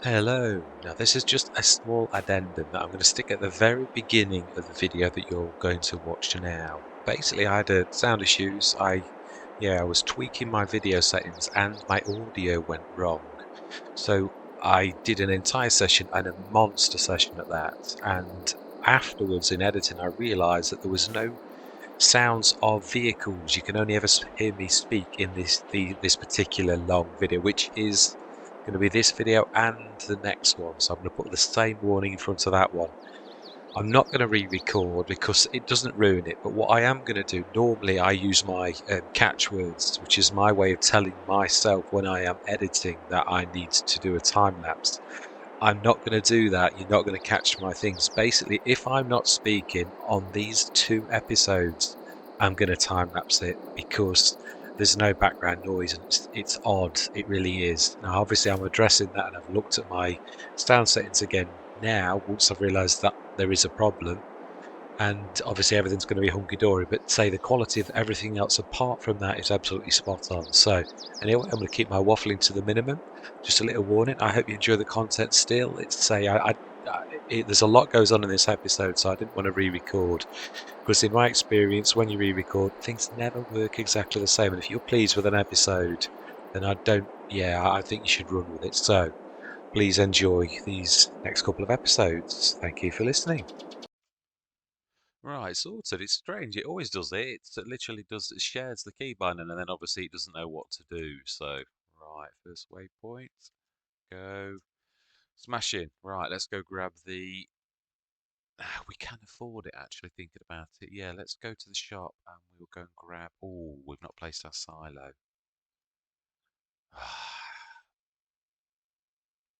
Hello. Now this is just a small addendum that I'm going to stick at the very beginning of the video that you're going to watch now. Basically, I had sound issues. I was tweaking my video settings and my audio went wrong. So I did an entire session and a monster session at that. And afterwards in editing, I realized that there was no sounds of vehicles. You can only ever hear me speak in this particular long video, which is going to be this video and the next one. So I'm going to put the same warning in front of that one. I'm not going to re-record because it doesn't ruin it, but what I am going to do, normally I use my catchwords, which is my way of telling myself when I am editing that I need to do a time lapse. I'm not going to do that. You're not going to catch my things. Basically, if I'm not speaking on these 2 episodes, I'm going to time lapse it because there's no background noise and it's odd. It really is. Now, obviously, I'm addressing that and I've looked at my sound settings again now once I've realised that there is a problem. And obviously everything's going to be hunky-dory, but say the quality of everything else apart from that is absolutely spot on. So anyway, I'm going to keep my waffling to the minimum. Just a little warning, I hope you enjoy the content still. It's there's a lot goes on in this episode, so I didn't want to re-record, because in my experience, when you re-record, things never work exactly the same. And if you're pleased with an episode, then I think you should run with it. So please enjoy these next couple of episodes. Thank you for listening. Right, sorted. It's strange. It always does it. It literally does. It shares the key binding, and then obviously it doesn't know what to do. So, right, first waypoint. Go. Smashing. Right, let's go grab the. We can afford it, actually, thinking about it. Yeah, let's go to the shop and we'll go and grab. Oh, we've not placed our silo.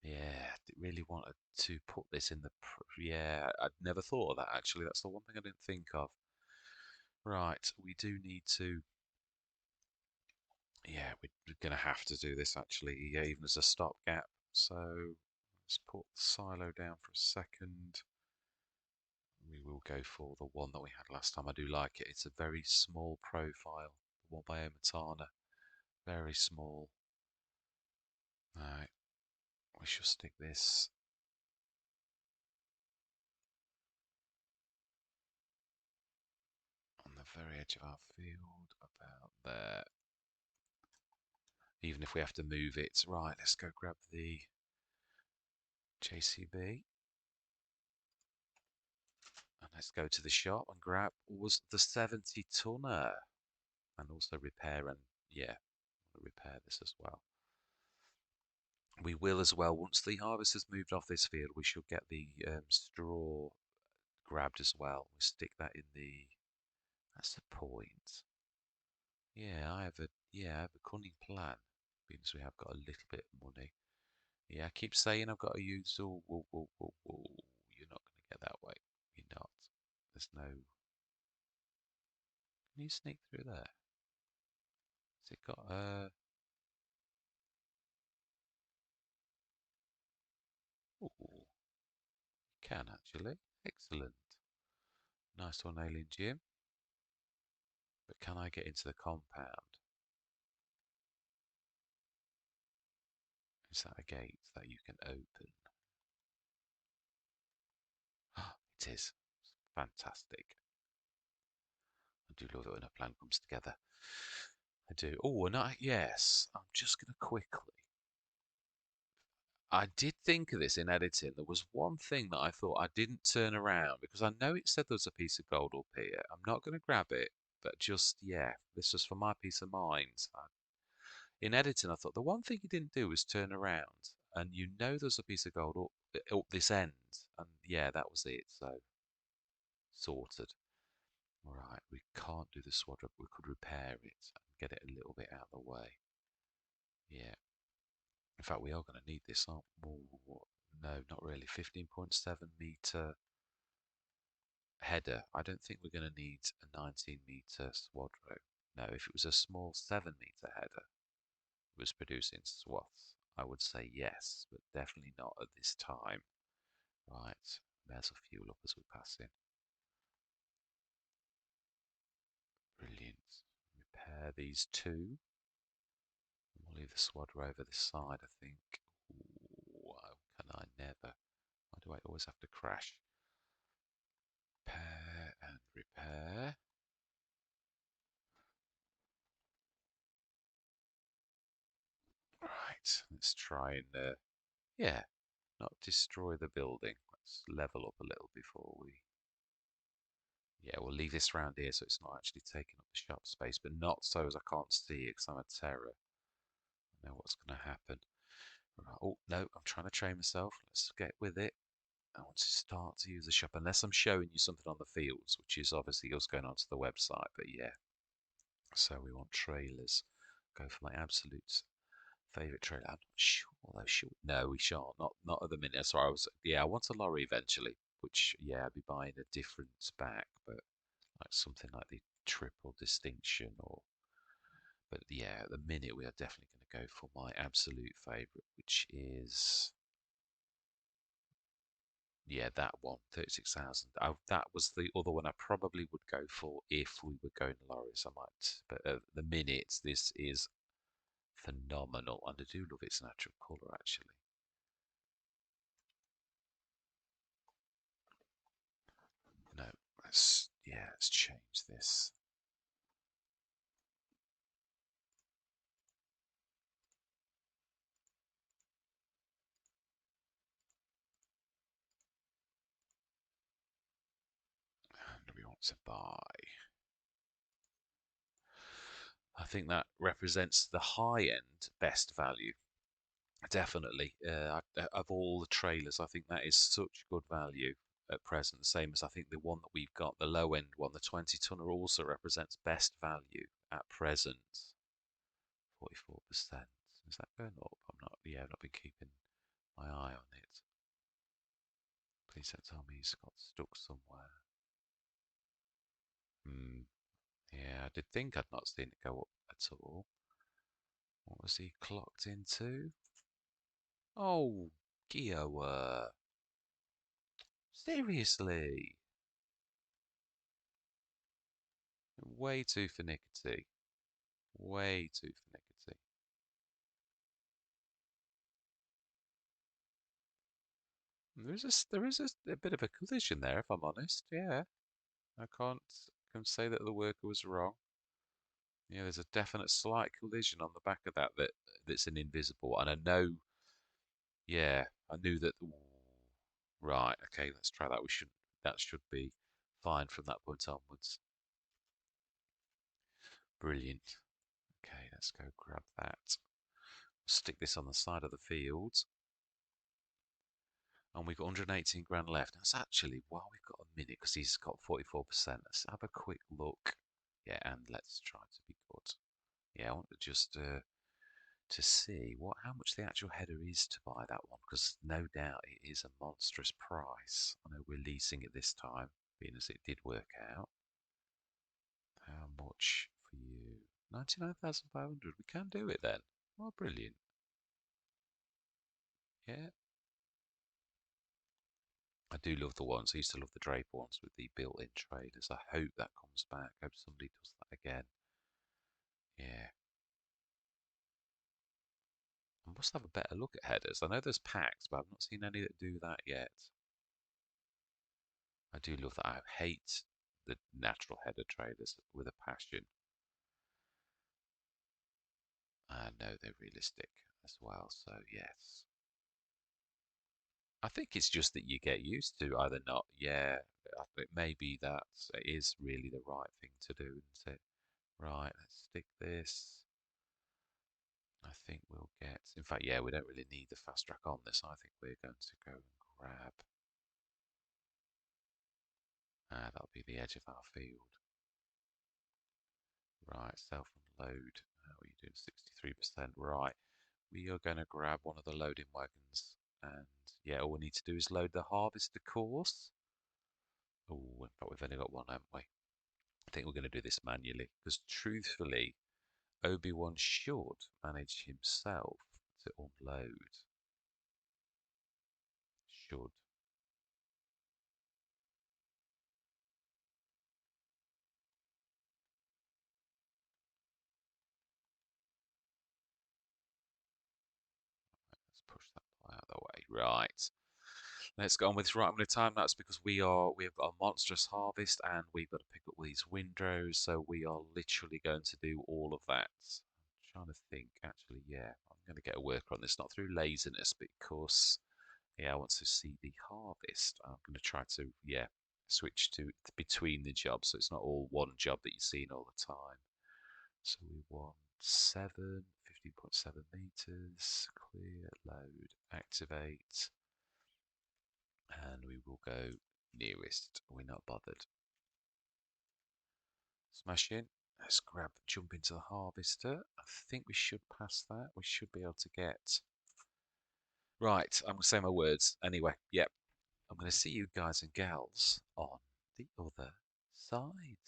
Yeah, really wanted to put this in the. Yeah, I'd never thought of that, actually. That's the one thing I didn't think of. Right, we do need to. Yeah, we're going to have to do this actually, yeah, even as a stopgap. So let's put the silo down for a second. We will go for the one that we had last time. I do like it. It's a very small profile. The one by Omatana. Very small. Alright, we shall stick this on the very edge of our field, about there. Even if we have to move it. Right, let's go grab the JCB. And let's go to the shop and grab was the 70 tonner. And also repair and repair this as well. We will as well, once the harvest has moved off this field, we shall get the straw grabbed as well. We stick that in the. That's the point. I have a cunning plan. Because we have got a little bit of money. Yeah, I keep saying I've got to use. Oh, whoa, whoa, whoa, whoa. You're not going to get that way. You're not. There's no. Can you sneak through there? Has it got a? Oh, can actually. Excellent. Nice one, AliEN JiM. But can I get into the compound? Is that a gate that you can open? It is. Fantastic. I do love it when a plan comes together. I do. Oh, and yes, I'm just going to quickly. I did think of this in editing. There was one thing that I thought I didn't turn around because I know it said there was a piece of gold up here. I'm not going to grab it, but this was for my peace of mind. In editing, I thought the one thing you didn't do was turn around, and you know there's a piece of gold up this end, and yeah, that was it. So sorted. Right, we can't do the swad up. We could repair it and get it a little bit out of the way. Yeah. In fact, we are going to need this, aren't we? No, not really. 15.7 meter header. I don't think we're going to need a 19 meter swad row. No, if it was a small 7 meter header, was producing swaths, I would say yes, but definitely not at this time. Right, there's a fuel up as we pass in. Brilliant. Repair these two. We'll leave the swad row over this side, I think. Ooh, Never. Why do I always have to crash? Repair and repair. Right, let's try and, yeah, not destroy the building. Let's level up a little before we... Yeah, we'll leave this round here so it's not actually taking up the shop space, but not so as I can't see it because I'm a terror. I know what's going to happen. Right. Oh, no, I'm trying to train myself. Let's get with it. I want to start to use the shop, unless I'm showing you something on the fields, which is obviously us going onto the website, but yeah. So we want trailers. Go for my absolute favourite trailer. I'm not sure though. No, we shan't. Not at the minute. Sorry, yeah, I want a lorry eventually, which yeah, I'd be buying a different spec, but like something like the triple distinction or but yeah, at the minute we are definitely going to go for my absolute favourite, which is yeah, that one, 36,000. That was the other one I probably would go for if we were going lorries. I might, but at the minute this is phenomenal, and I do love its natural colour actually. No, let's change this. And we want to buy. I think that represents the high end best value. Definitely. Of all the trailers, I think that is such good value at present. The same as I think the one that we've got, the low end one, the 20 tonner, also represents best value at present. 44%. Is that going up? I've not been keeping my eye on it. Please don't tell me he's got stuck somewhere. Hmm. Yeah, I did think I'd not seen it go up at all. What was he clocked into? Oh, Giowa. Seriously? Way too finicky. Way too finicky. There is a bit of a collision there, if I'm honest. Yeah, I can't can say that the worker was wrong. Yeah, there's a definite slight collision on the back of that's an invisible, and I know. Yeah, I knew that. Ooh, right, okay, let's try that. That should be fine from that point onwards. Brilliant. Okay, let's go grab that. Stick this on the side of the field. And we've got 118 grand left. That's actually, while we've got a minute, because he's got 44%, let's have a quick look. Yeah, and let's try to be good. Yeah, I want to see how much the actual header is to buy that one, because no doubt it is a monstrous price. I know we're leasing it this time, being as it did work out. How much for you? 99,500. We can do it then. Oh, brilliant. Yeah. I do love the ones. I used to love the Draper ones with the built-in trailers. I hope that comes back. I hope somebody does that again. Yeah. I must have a better look at headers. I know there's packs, but I've not seen any that do that yet. I do love that. I hate the natural header trailers with a passion. I know they're realistic as well, so yes. I think it's just that you get used to either not. Yeah, I think maybe that is really the right thing to do, isn't it? Right, let's stick this. I think we'll get, in fact, yeah, we don't really need the fast track on this. I think we're going to go and grab, that'll be the edge of our field. Right, self-unload. How are you doing? 63%. Right, we are going to grab one of the loading wagons. And yeah, all we need to do is load the harvester course. Oh, in fact, we've only got one, haven't we? I think we're going to do this manually because truthfully, Obi-Wan should manage himself to unload. Should. Let's push that out of the way. Right. Let's get on with this. Right, I'm going to time that's because we've got a monstrous harvest and we've got to pick up these windrows, so we are literally going to do all of that. I'm trying to think, actually, yeah, I'm going to get a worker on this, not through laziness, but because, yeah, I want to see the harvest. I'm going to try to, yeah, switch to between the jobs, so it's not all one job that you're seeing all the time. So we want 15.7 meters, clear, load, activate. And we will go nearest. We're not bothered. Smash in. Let's jump into the harvester. I think we should pass that. We should be able to get. Right, I'm going to say my words. Anyway, yep. I'm going to see you guys and gals on the other side.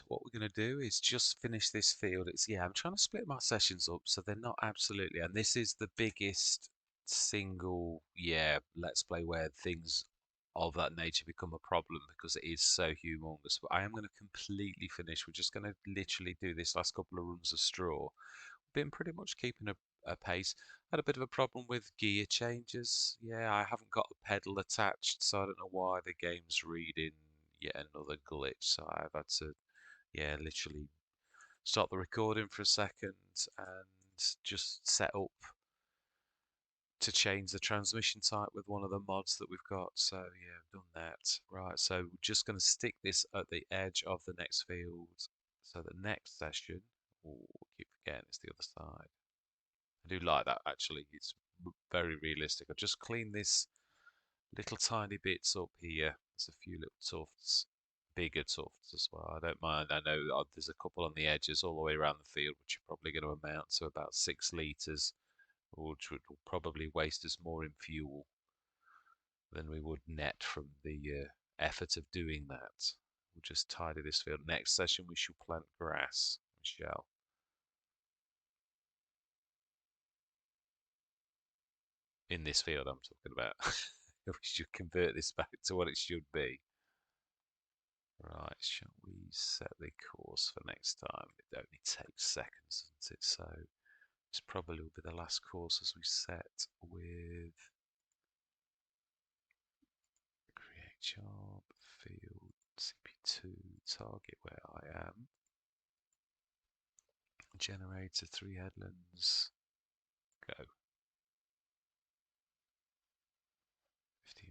what we're going to do is just finish this field. I'm trying to split my sessions up so they're not absolutely, and this is the biggest single, let's play where things of that nature become a problem because it is so humongous. But I am going to completely finish. We're just going to literally do this last couple of runs of straw. Been pretty much keeping a pace. Had a bit of a problem with gear changes. Yeah, I haven't got a pedal attached, so I don't know why the game's reading yet another glitch. So I've had to, literally stop the recording for a second and just set up to change the transmission type with one of the mods that we've got. So yeah, I've done that. Right, so we're just going to stick this at the edge of the next field. So the next session, keep forgetting it's the other side. I do like that actually. It's very realistic. I just clean this little tiny bits up here. There's a few little tufts, bigger tufts as well. I don't mind. I know there's a couple on the edges all the way around the field, which are probably going to amount to about 6 litres, which would probably waste us more in fuel than we would net from the effort of doing that. We'll just tidy this field. Next session we shall plant grass. We shall. In this field I'm talking about. We should convert this back to what it should be. Right, shall we set the course for next time? It only takes seconds, doesn't it? So this probably will be the last course as we set with create job, field, CP2, target where I am, generator 3 headlands, go.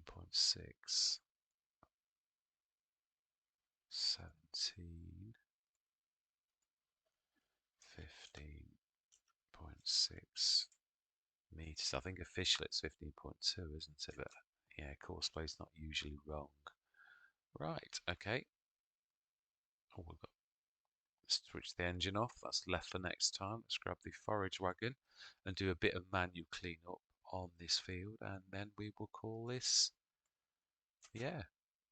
15.6, 17, 15.6 meters. I think officially it's 15.2, isn't it? But yeah, course play's not usually wrong. Right, okay. Oh, we've got switch the engine off. That's left for next time. Let's grab the forage wagon and do a bit of manual cleanup on this field, and then we will call this,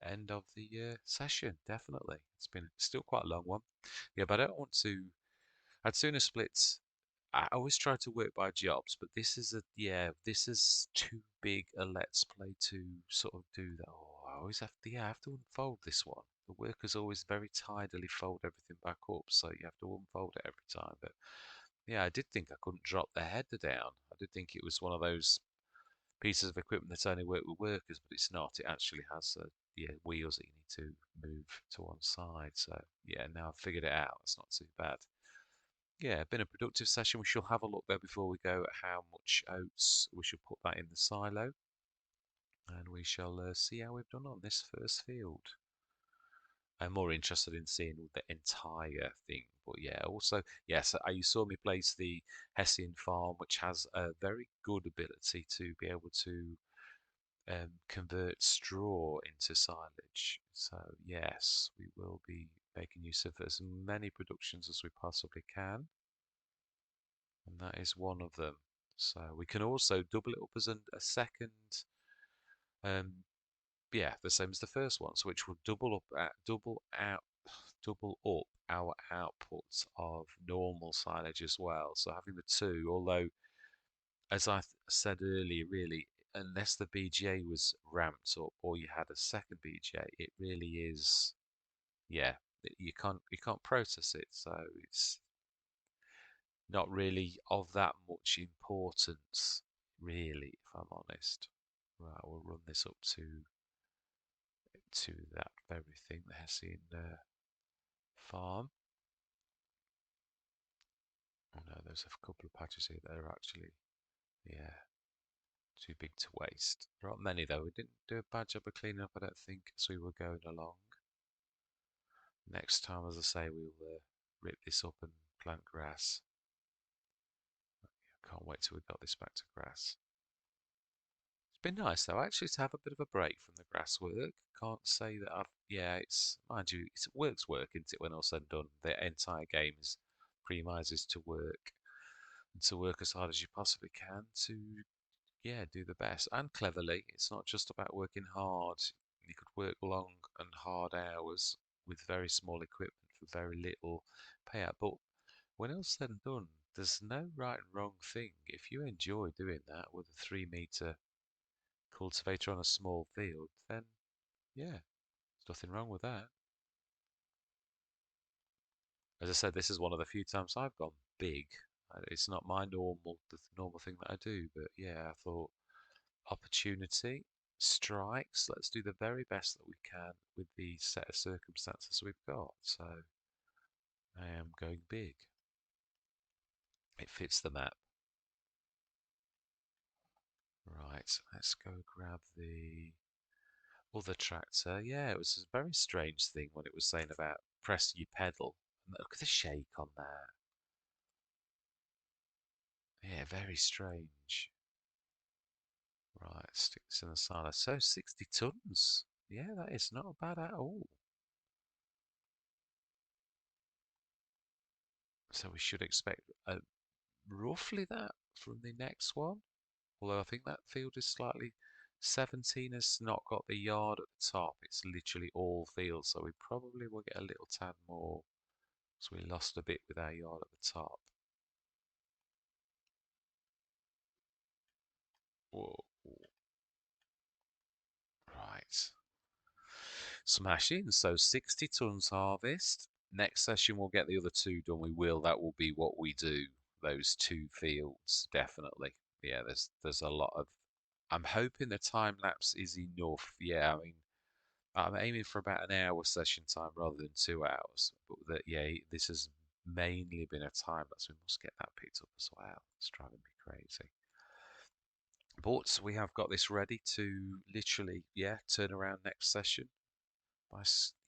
end of the session. Definitely. It's been still quite a long one. Yeah, but I don't want to. I'd sooner split. I always try to work by jobs, but this is too big a let's play to sort of do that. Oh, I always I have to unfold this one. The workers always very tidily fold everything back up, so you have to unfold it every time. But yeah, I did think I couldn't drop the header down. I did think it was one of those pieces of equipment that only work with workers, but it's not. It actually has wheels that you need to move to one side. So yeah, now I've figured it out. It's not too bad. Yeah, been a productive session. We shall have a look there before we go at how much oats we should put that in the silo, and we shall see how we've done on this first field. I'm more interested in seeing the entire thing, but yeah, also yes, you saw me place the Hessian farm, which has a very good ability to be able to convert straw into silage. So yes, we will be making use of as many productions as we possibly can. And that is one of them. So we can also double it up as a second, um, the same as the first one, so which will double up our output of normal silage as well. So having the two, although as I said earlier, really, unless the BGA was ramped up or you had a second BGA, it really is, yeah, you can't process it. So it's not really of that much importance, really, if I'm honest. Right, we'll run this up to that very thing, the Hessian farm. Oh no, there's a couple of patches here that are actually, yeah, too big to waste. There aren't many though. We didn't do a bad job of cleaning up, I don't think, as we were going along. Next time, as I say, we'll rip this up and plant grass. I can't wait till we've got this back to grass. It's been nice though, actually, to have a bit of a break from the grass work. Can't say that it's, mind you, it's work's work, isn't it, when all said and done. The entire game is premises to work, and to work as hard as you possibly can to, do the best, and cleverly. It's not just about working hard. You could work long and hard hours with very small equipment for very little payout. But when all's said and done, there's no right and wrong thing. If you enjoy doing that with a 3 meter cultivator on a small field, then yeah, there's nothing wrong with that. As I said, this is one of the few times I've gone big. It's not my the normal thing that I do, but yeah, I thought opportunity strikes. Let's do the very best that we can with the set of circumstances we've got. So I am going big. It fits the map. Right, let's go grab the other tractor. Yeah, it was a very strange thing when it was saying about press your pedal. Look at the shake on that. Yeah, very strange. Right, stick this in the silo. So 60 tons. Yeah, that is not bad at all. So we should expect roughly that from the next one. Although I think that field is slightly 17 has not got the yard at the top. It's literally all field, so we probably will get a little tad more. So we lost a bit with our yard at the top. Whoa. Right. Smashing. So 60 tons harvest. Next session we'll get the other two done. We will. That will be what we do. Those two fields, definitely. Yeah, there's a lot of. I'm hoping the time lapse is enough. Yeah, I mean, I'm aiming for about an hour session time rather than 2 hours. But that, yeah, this has mainly been a time lapse. We must get that picked up as well. It's driving me crazy. But we have got this ready to literally, yeah, turn around next session. Yeah,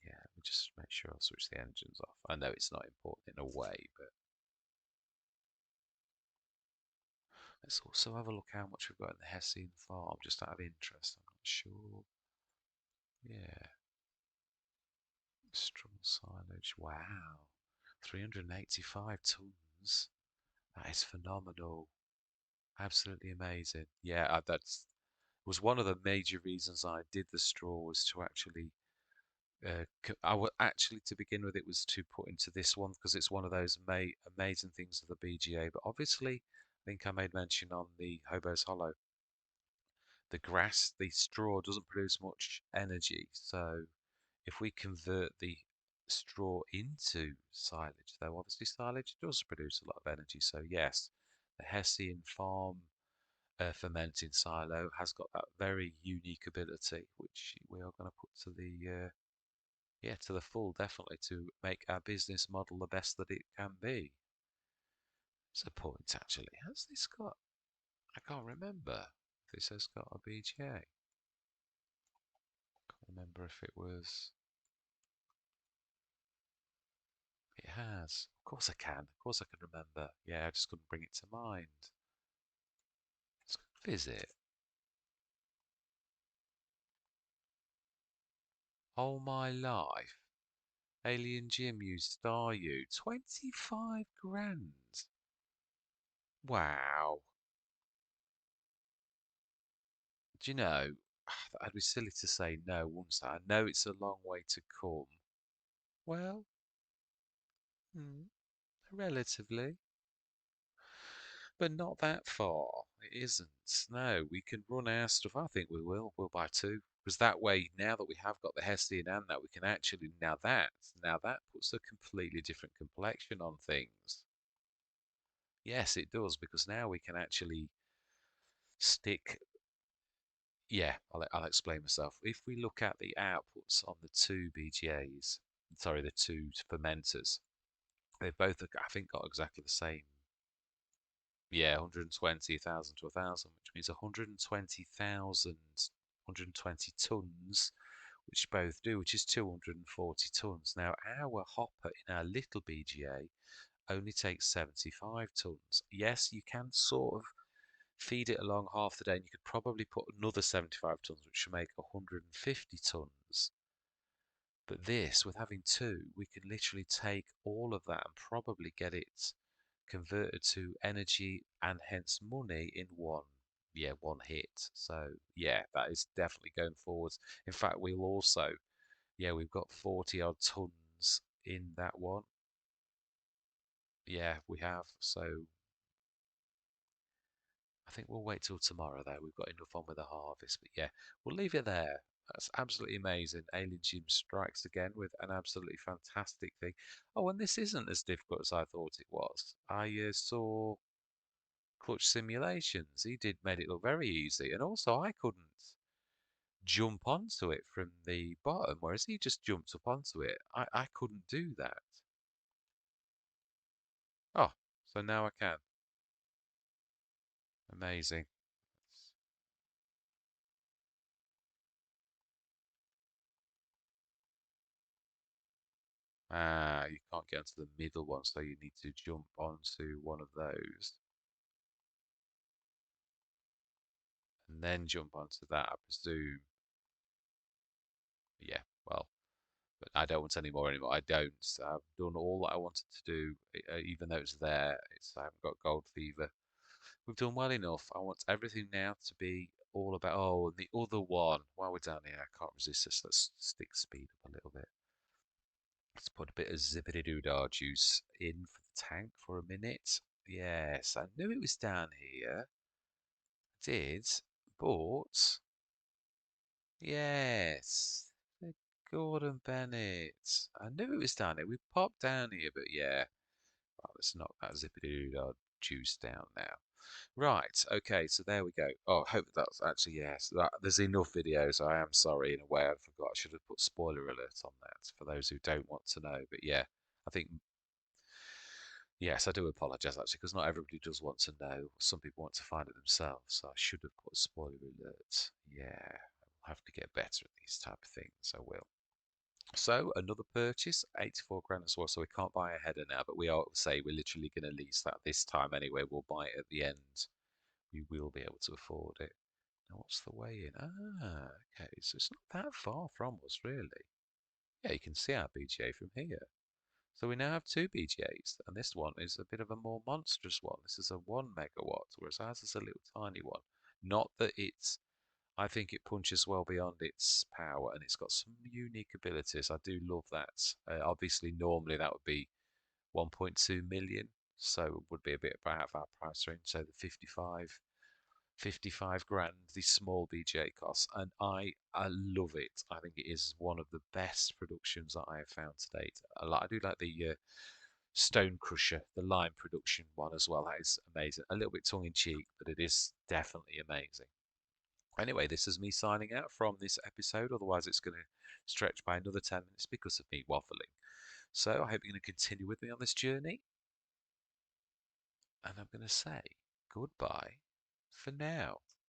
let me just make sure I'll switch the engines off. I know it's not important in a way, but let's also have a look how much we've got in the Hessian farm, just out of interest. I'm not sure. Yeah, straw silage. Wow, 385 tons. That is phenomenal. Absolutely amazing. Yeah, that's was one of the major reasons I did the straw was to actually actually to begin with it was to put into this one because it's one of those amazing things of the BGA. But obviously, I think I made mention on the Hobo's Hollow, the straw doesn't produce much energy. So if we convert the straw into silage, though obviously silage does produce a lot of energy. So yes, the Hessian farm fermenting silo has got that very unique ability, which we are going to put to the yeah, to the full, definitely, to make our business model the best that it can be. It's a point, actually. Has this got... I can't remember if this has got a BGA. Can't remember if it was... It has. Of course I can. Of course I can remember. Yeah, I just couldn't bring it to mind. Let's go visit. All my life, AliEN JiM used Star U. 25 grand. Wow. Do you know, I'd be silly to say no, wouldn't I? I know it's a long way to come. Well, mm, relatively, but not that far. It isn't. No, we can run our stuff. I think we will. We'll buy two. Because that way, now that we have got the Hessian and that, we can actually, now that puts a completely different complexion on things. Yes, it does, because now we can actually stick, yeah, I'll explain myself. If we look at the outputs on the two BGAs, sorry, the two fermenters, they've both, I think, got exactly the same. Yeah, 120,000 to 1,000, which means 120,000, 120 tons, which both do, which is 240 tons. Now, our hopper in our little BGA only takes 75 tons. Yes, you can sort of feed it along half the day, and you could probably put another 75 tons, which should make 150 tons. But this, with having two, we can literally take all of that and probably get it converted to energy and hence money in one hit. So yeah, that is definitely going forwards. In fact, we'll also, yeah, we've got 40 odd tons in that one. Yeah, we have. So I think we'll wait till tomorrow though. We've got enough on with the harvest. But yeah, we'll leave it there. That's absolutely amazing. AliEN JiM strikes again with an absolutely fantastic thing. Oh, and this isn't as difficult as I thought it was. I saw clutch simulations. He did made it look very easy, and also I couldn't jump onto it from the bottom, whereas he just jumped up onto it. I couldn't do that. Oh, so now I can. Amazing. Ah, you can't get onto the middle one, so you need to jump onto one of those and then jump onto that, I presume. Yeah, well, but I don't want any more anymore. I don't. I've done all that I wanted to do, even though it's there. I haven't got gold fever. We've done well enough. I want everything now to be all about. Oh, and the other one. While we're down here, I can't resist this. Let's stick speed up a little bit. Let's put a bit of zippity-doo-dah juice in for the tank for a minute. Yes, I knew it was down here. I did, but yes, the Gordon Bennett. I knew it was down here. We popped down here, but yeah. Right, let's knock that zippity-doo-dah juice down now. Right, okay, so there we go. Oh, I hope that's actually, yes, there's enough videos. I am sorry, in a way, I forgot. I should have put spoiler alert on that for those who don't want to know. But yeah, I think, yes, I do apologise actually, because not everybody does want to know. Some people want to find it themselves, so I should have put spoiler alert. Yeah, I'll have to get better at these type of things. I will. So another purchase, 84 grand as well. So we can't buy a header now, but we are say we're literally going to lease that this time anyway. We'll buy it at the end. We will be able to afford it. Now what's the way in? Ah, okay. So it's not that far from us really. Yeah, you can see our BGA from here. So we now have two BGAs, and this one is a bit of a more monstrous one. This is a 1 megawatt, whereas ours is a little tiny one. Not that it's, I think it punches well beyond its power, and it's got some unique abilities. I do love that. Obviously, normally that would be 1.2 million, so it would be a bit out of our price range. So the 55 grand, the small BGA costs, and I love it. I think it is one of the best productions that I have found to date. I do like the Stone Crusher, the lime production one as well. That is amazing. A little bit tongue in cheek, but it is definitely amazing. Anyway, this is me signing out from this episode. Otherwise, it's going to stretch by another 10 minutes because of me waffling. So I hope you're going to continue with me on this journey. And I'm going to say goodbye for now.